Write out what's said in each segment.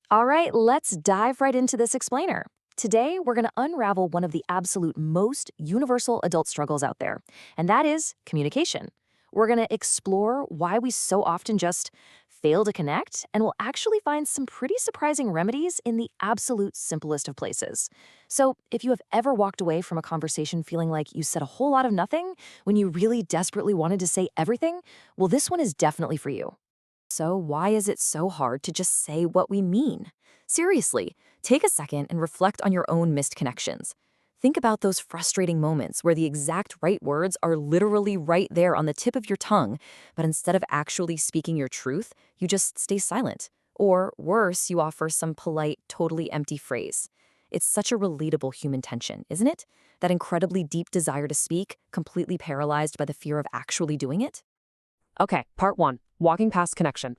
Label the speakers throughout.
Speaker 1: All right, let's dive right into this explainer. Today, we're going to unravel one of the absolute most universal adult struggles out there, and that is communication. We're going to explore why we so often just fail to connect, and we'll actually find some pretty surprising remedies in the absolute simplest of places. So, if you have ever walked away from a conversation feeling like you said a whole lot of nothing when you really desperately wanted to say everything, well, this one is definitely for you. So, why is it so hard to just say what we mean? Seriously, take a second and reflect on your own missed connections. Think about those frustrating moments where the exact right words are literally right there on the tip of your tongue, but instead of actually speaking your truth, you just stay silent. Or worse, you offer some polite, totally empty phrase. It's such a relatable human tension, isn't it? That incredibly deep desire to speak, completely paralyzed by the fear of actually doing it?
Speaker 2: Okay, part one, walking past connection.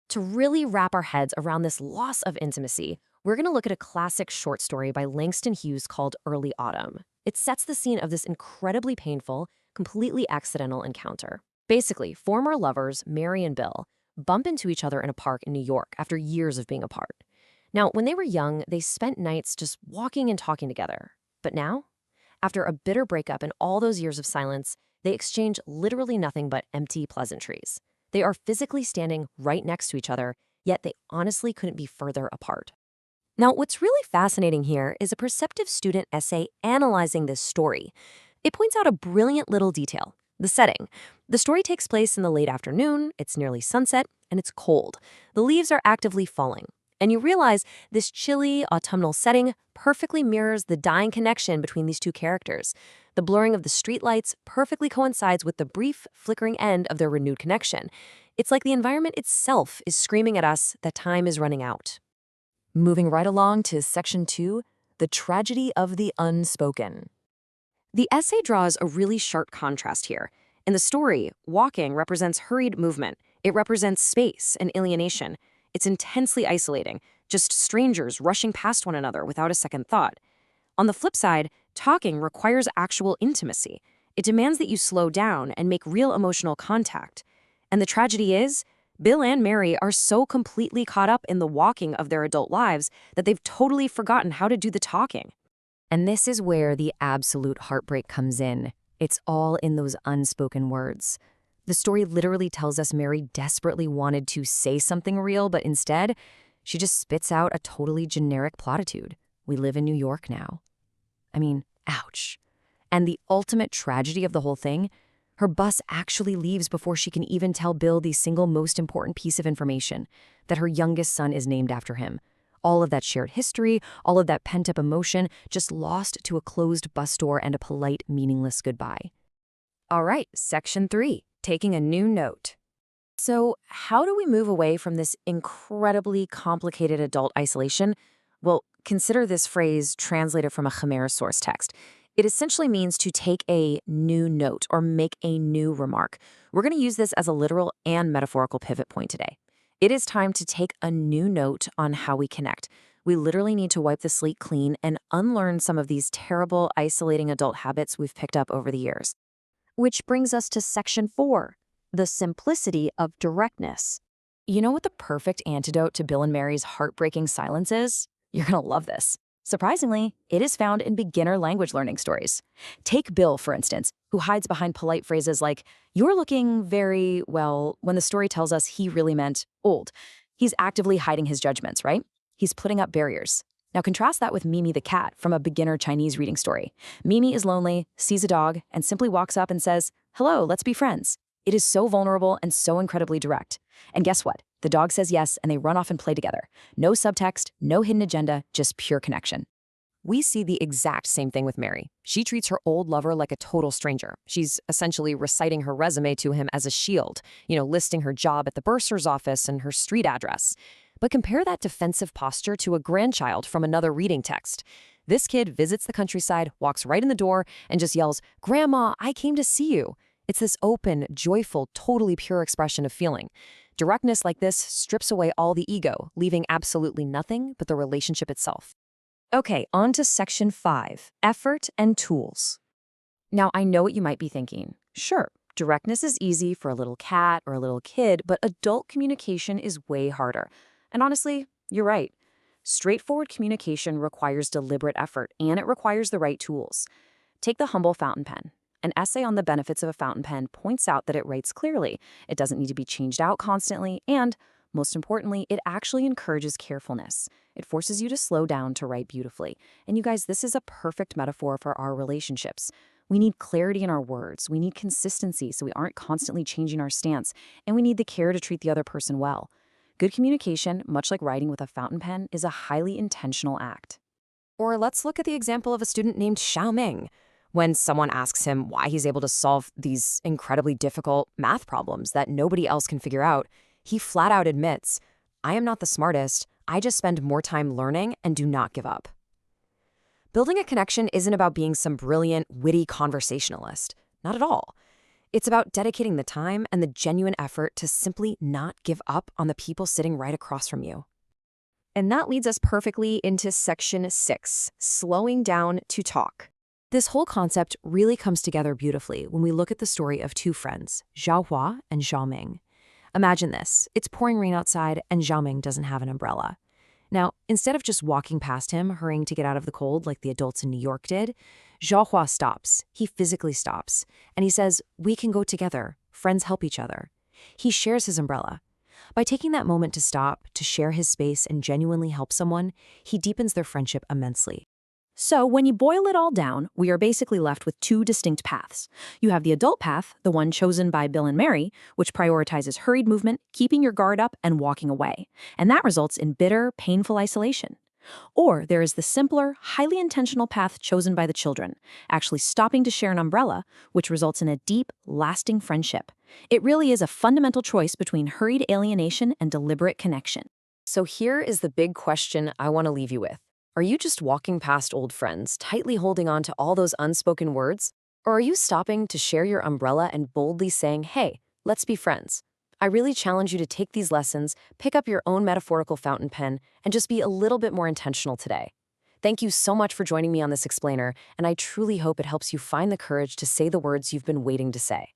Speaker 1: To really wrap our heads around this loss of intimacy, we're going to look at a classic short story by Langston Hughes called Early Autumn. It sets the scene of this incredibly painful, completely accidental encounter. Basically, former lovers, Mary and Bill, bump into each other in a park in New York after years of being apart. Now, when they were young, they spent nights just walking and talking together. But now, after a bitter breakup and all those years of silence, they exchange literally nothing but empty pleasantries. They are physically standing right next to each other, yet they honestly couldn't be further apart. Now, what's really fascinating here is a perceptive student essay analyzing this story. It points out a brilliant little detail: the setting. The story takes place in the late afternoon, it's nearly sunset, and it's cold. The leaves are actively falling. And you realize this chilly, autumnal setting perfectly mirrors the dying connection between these two characters. The blurring of the streetlights perfectly coincides with the brief, flickering end of their renewed connection. It's like the environment itself is screaming at us that time is running out. Moving right along to section 2, the tragedy of the unspoken. The essay draws a really sharp contrast here. In the story, walking represents hurried movement. It represents space and alienation. It's intensely isolating, just strangers rushing past one another without a second thought. On the flip side, talking requires actual intimacy. It demands that you slow down and make real emotional contact. And the tragedy is, Bill and Mary are so completely caught up in the walking of their adult lives that they've totally forgotten how to do the talking. And this is where the absolute heartbreak comes in. It's all in those unspoken words. The story literally tells us Mary desperately wanted to say something real, but instead, she just spits out a totally generic platitude. We live in New York now. I mean, ouch. And the ultimate tragedy of the whole thing, her bus actually leaves before she can even tell Bill the single most important piece of information, that her youngest son is named after him. All of that shared history, all of that pent-up emotion, just lost to a closed bus door and a polite, meaningless goodbye. All right, section 3, taking a new note. So, how do we move away from this incredibly complicated adult isolation? Well, consider this phrase translated from a Khmer source text. It essentially means to take a new note or make a new remark. We're going to use this as a literal and metaphorical pivot point today. It is time to take a new note on how we connect. We literally need to wipe the slate clean and unlearn some of these terrible, isolating adult habits we've picked up over the years. Which brings us to section 4, the simplicity of directness. You know what the perfect antidote to Bill and Mary's heartbreaking silence is? You're going to love this. Surprisingly, it is found in beginner language learning stories. Take Bill, for instance, who hides behind polite phrases like, "You're looking very, well," when the story tells us he really meant old. He's actively hiding his judgments, right? He's putting up barriers. Now contrast that with Mimi the cat from a beginner Chinese reading story. Mimi is lonely, sees a dog, and simply walks up and says, "Hello, let's be friends." It is so vulnerable and so incredibly direct. And guess what? The dog says yes, and they run off and play together. No subtext, no hidden agenda, just pure connection. We see the exact same thing with Mary. She treats her old lover like a total stranger. She's essentially reciting her resume to him as a shield, listing her job at the bursar's office and her street address. But compare that defensive posture to a grandchild from another reading text. This kid visits the countryside, walks right in the door, and just yells, "Grandma, I came to see you." It's this open, joyful, totally pure expression of feeling. Directness like this strips away all the ego, leaving absolutely nothing but the relationship itself. Okay, on to section 5, effort and tools. Now, I know what you might be thinking. Sure, directness is easy for a little cat or a little kid, but adult communication is way harder. And honestly, you're right.
Speaker 2: Straightforward communication requires deliberate effort, and it requires the right tools. Take the humble fountain pen. An essay on the benefits of a fountain pen points out that it writes clearly, it doesn't need to be changed out constantly, and, most importantly, it actually encourages carefulness. It forces you to slow down to write beautifully. And you guys, this is a perfect metaphor for our relationships. We need clarity in our words. We need consistency so we aren't constantly changing our stance. And we need the care to treat the other person well. Good communication, much like writing with a fountain pen, is a highly intentional act.
Speaker 1: Or let's look at the example of a student named Xiao Ming. When someone asks him why he's able to solve these incredibly difficult math problems that nobody else can figure out, he flat out admits, "I am not the smartest, I just spend more time learning and do not give up." Building a connection isn't about being some brilliant, witty conversationalist. Not at all. It's about dedicating the time and the genuine effort to simply not give up on the people sitting right across from you. And that leads us perfectly into section 6, slowing down to talk. This whole concept really comes together beautifully when we look at the story of two friends, Zhao Hua and Zhao Ming. Imagine this. It's pouring rain outside and Zhao Ming doesn't have an umbrella. Now, instead of just walking past him, hurrying to get out of the cold like the adults in New York did, Zhao Hua stops. He physically stops. And he says, "We can go together. Friends help each other." He shares his umbrella. By taking that moment to stop, to share his space and genuinely help someone, he deepens their friendship immensely. So when you boil it all down, we are basically left with two distinct paths. You have the adult path, the one chosen by Bill and Mary, which prioritizes hurried movement, keeping your guard up, and walking away. And that results in bitter, painful isolation. Or there is the simpler, highly intentional path chosen by the children, actually stopping to share an umbrella, which results in a deep, lasting friendship. It really is a fundamental choice between hurried alienation and deliberate connection. So here is the big question I want to leave you with. Are you just walking past old friends, tightly holding on to all those unspoken words? Or are you stopping to share your umbrella and boldly saying, "Hey, let's be friends"? I really challenge you to take these lessons, pick up your own metaphorical fountain pen, and just be a little bit more intentional today. Thank you so much for joining me on this explainer, and I truly hope it helps you find the courage to say the words you've been waiting to say.